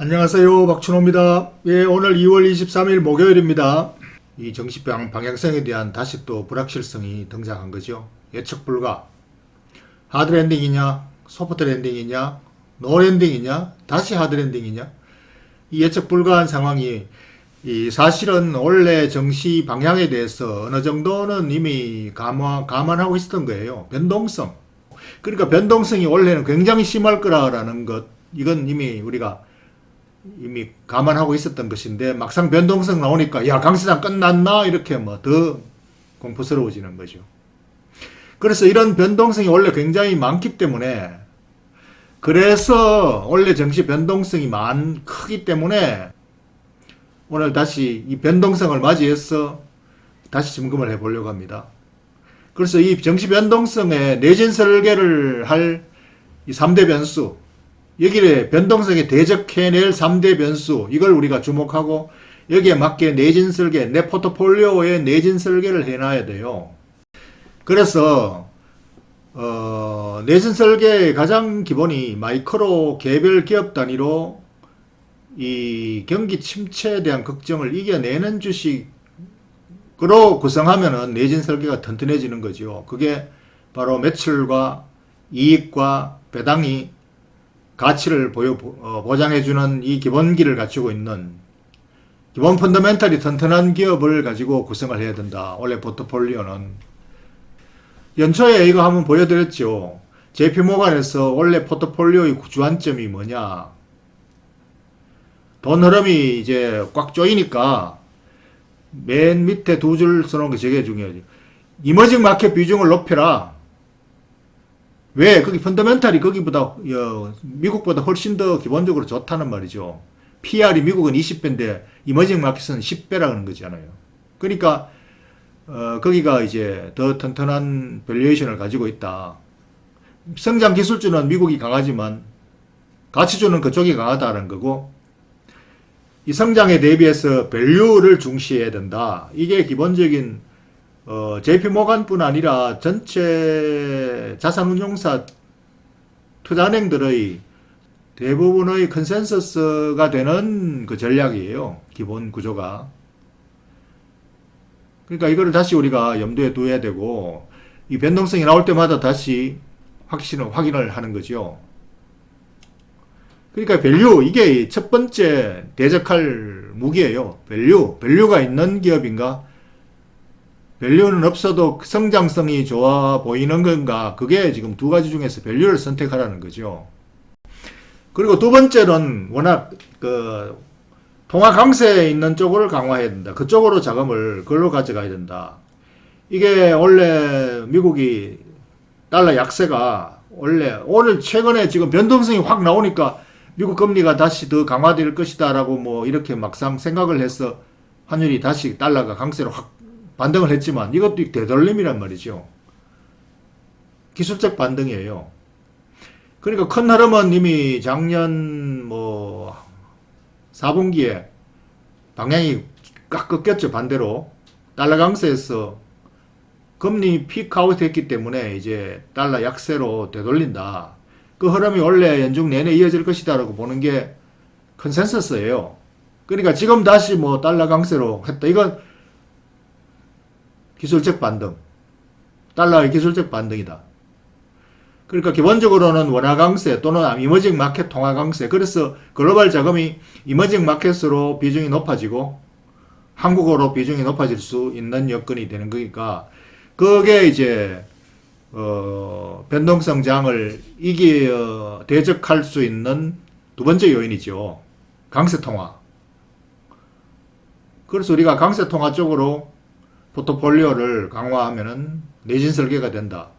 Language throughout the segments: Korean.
안녕하세요. 박춘호입니다. 예, 오늘 2월 23일 목요일입니다. 이 정치 방향성에 대한 다시 또 불확실성이 등장한 거죠. 예측 불가. 하드 랜딩이냐, 소프트 랜딩이냐, 노 랜딩이냐, 다시 하드 랜딩이냐. 이 예측 불가한 상황이 사실은 원래 정치 방향에 대해서 어느 정도는 이미 감안하고 있었던 거예요. 변동성. 그러니까 변동성이 원래는 굉장히 심할 거라는 것, 이건 우리가 이미 감안하고 있었던 것인데 막상 변동성 나오니까 야, 강세장 끝났나? 이렇게 더 공포스러워지는 거죠. 그래서 이런 변동성이 원래 굉장히 많기 때문에, 그래서 원래 정치 변동성이 크기 때문에 오늘 다시 이 변동성을 맞이해서 다시 점검을 해보려고 합니다. 그래서 이 정치 변동성에 내진 설계를 할 이 3대 변수, 여기에 변동성에 대적해낼 3대 변수, 이걸 우리가 주목하고 여기에 맞게 내진 설계, 내 포트폴리오에 내진 설계를 해놔야 돼요. 그래서 내진 설계의 가장 기본이 마이크로 개별 기업 단위로 이 경기 침체에 대한 걱정을 이겨내는 주식으로 구성하면은 내진 설계가 튼튼해지는 거죠. 그게 바로 매출과 이익과 배당이 가치를 보장해주는 이 기본기를 갖추고 있는 기본 펀더멘탈이 튼튼한 기업을 가지고 구성을 해야 된다. 원래 포트폴리오는. 연초에 이거 한번 보여드렸죠. JP모간에서 원래 포트폴리오의 주안점이 뭐냐. 돈 흐름이 이제 꽉 조이니까 맨 밑에 두 줄 써놓은 게 되게 중요하지. 이머징 마켓 비중을 높여라. 왜? 거기 펀더멘탈이 거기보다 미국보다 훨씬 더 기본적으로 좋다는 말이죠. PR이 미국은 20배인데 이머징 마켓은 10배라는 거잖아요. 그러니까 거기가 이제 더 튼튼한 밸류에이션을 가지고 있다. 성장 기술주는 미국이 강하지만 가치주는 그쪽이 강하다는 거고, 이 성장에 대비해서 밸류를 중시해야 된다. 이게 기본적인 JP모간뿐 아니라 전체 자산운용사 투자은행들의 대부분의 컨센서스가 되는 그 전략이에요. 기본 구조가. 그러니까 이거를 다시 우리가 염두에 두어야 되고, 이 변동성이 나올 때마다 다시 확인을 하는 거죠. 그러니까 밸류, 이게 첫 번째 대적할 무기예요. 밸류가 있는 기업인가? 밸류는 없어도 성장성이 좋아 보이는 건가? 그게 지금 두 가지 중에서 밸류를 선택하라는 거죠. 그리고 두 번째는 워낙 통화 강세에 있는 쪽을 강화해야 된다. 그쪽으로 자금을 그걸로 가져가야 된다. 이게 원래 미국이 달러 약세가 원래 오늘 최근에 지금 변동성이 확 나오니까 미국 금리가 다시 더 강화될 것이다 라고 이렇게 막상 생각을 해서 환율이 다시 달러가 강세로 확 반등을 했지만 이것도 되돌림이란 말이죠. 기술적 반등이에요. 그러니까 큰 흐름은 이미 작년 4분기에 방향이 꽉 꺾였죠. 반대로 달러 강세에서 금리 피크아웃 했기 때문에 이제 달러 약세로 되돌린다. 그 흐름이 원래 연중 내내 이어질 것이다 라고 보는 게 컨센서스예요. 그러니까 지금 다시 달러 강세로 했다. 이건 기술적 반등. 달러의 기술적 반등이다. 그러니까 기본적으로는 원화 강세 또는 이머징 마켓 통화 강세. 그래서 글로벌 자금이 이머징 마켓으로 비중이 높아지고 한국어로 비중이 높아질 수 있는 여건이 되는 거니까, 그게 이제 변동성 장을 대적할 수 있는 두 번째 요인이죠. 강세 통화. 그래서 우리가 강세 통화 쪽으로 포트폴리오를 강화하면은 내진 설계가 된다.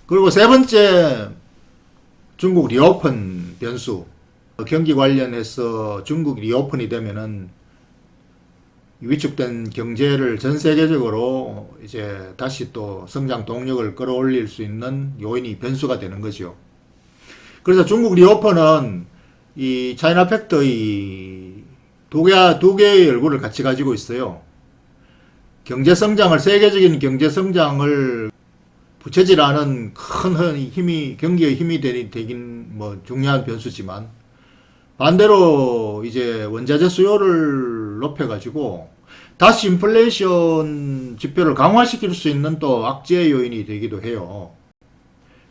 그리고 세 번째, 중국 리오픈 변수. 경기 관련해서 중국 리오픈이 되면은 위축된 경제를 전 세계적으로 이제 다시 또 성장 동력을 끌어올릴 수 있는 요인이 변수가 되는 거죠. 그래서 중국 리오픈은 이 차이나 팩터의 두 개의 얼굴을 같이 가지고 있어요. 세계적인 경제 성장을 부채질하는 큰 경기의 힘이 되긴 중요한 변수지만, 반대로 이제 원자재 수요를 높여가지고 다시 인플레이션 지표를 강화시킬 수 있는 또 악재 요인이 되기도 해요.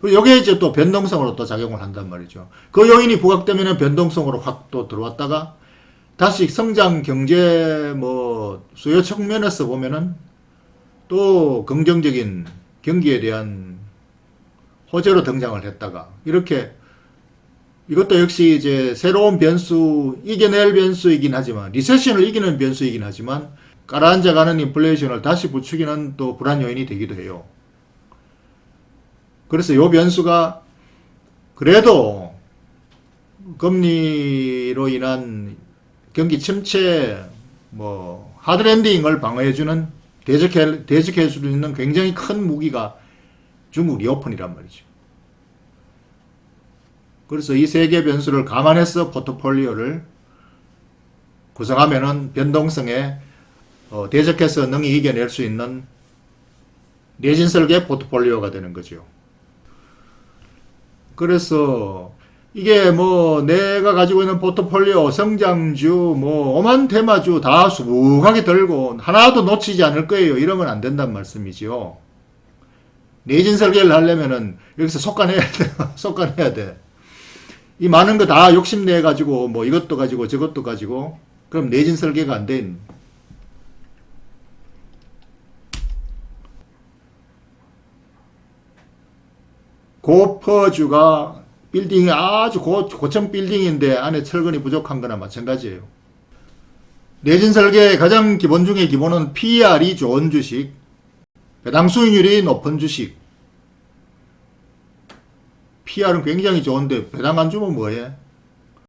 그리고 이게 이제 또 변동성으로 또 작용을 한단 말이죠. 그 요인이 부각되면 변동성으로 확 또 들어왔다가 다시 성장 경제 뭐 수요 측면에서 보면은 또 긍정적인 경기에 대한 호재로 등장을 했다가 이렇게 이것도 역시 이제 새로운 변수, 이겨낼 변수이긴 하지만 리세션을 이기는 변수이긴 하지만 가라앉아가는 인플레이션을 다시 부추기는 또 불안 요인이 되기도 해요. 그래서 이 변수가 그래도 금리로 인한 경기 침체, 뭐 하드랜딩을 방어해주는 대적할 수 있는 굉장히 큰 무기가 중국 리오픈이란 말이죠. 그래서 이 세 개 변수를 감안해서 포트폴리오를 구성하면은 변동성에 대적해서 능히 이겨낼 수 있는 내진 설계 포트폴리오가 되는 거죠. 그래서 이게 뭐 내가 가지고 있는 포트폴리오 성장주 뭐 오만 테마주 다 수북하게 들고 하나도 놓치지 않을 거예요. 이러면 안 된단 말씀이지요. 내진 설계를 하려면은 여기서 속간해야 돼. 속간해야 돼. 이 많은 거 다 욕심내 가지고 뭐 이것도 가지고 저것도 가지고 그럼 내진 설계가 안 된. 고퍼주가 빌딩이 아주 고층 빌딩인데 안에 철근이 부족한 거나 마찬가지예요. 내진 설계의 가장 기본 중에 기본은 PER이 좋은 주식, 배당 수익률이 높은 주식. PER은 굉장히 좋은데 배당 안 주면 뭐해?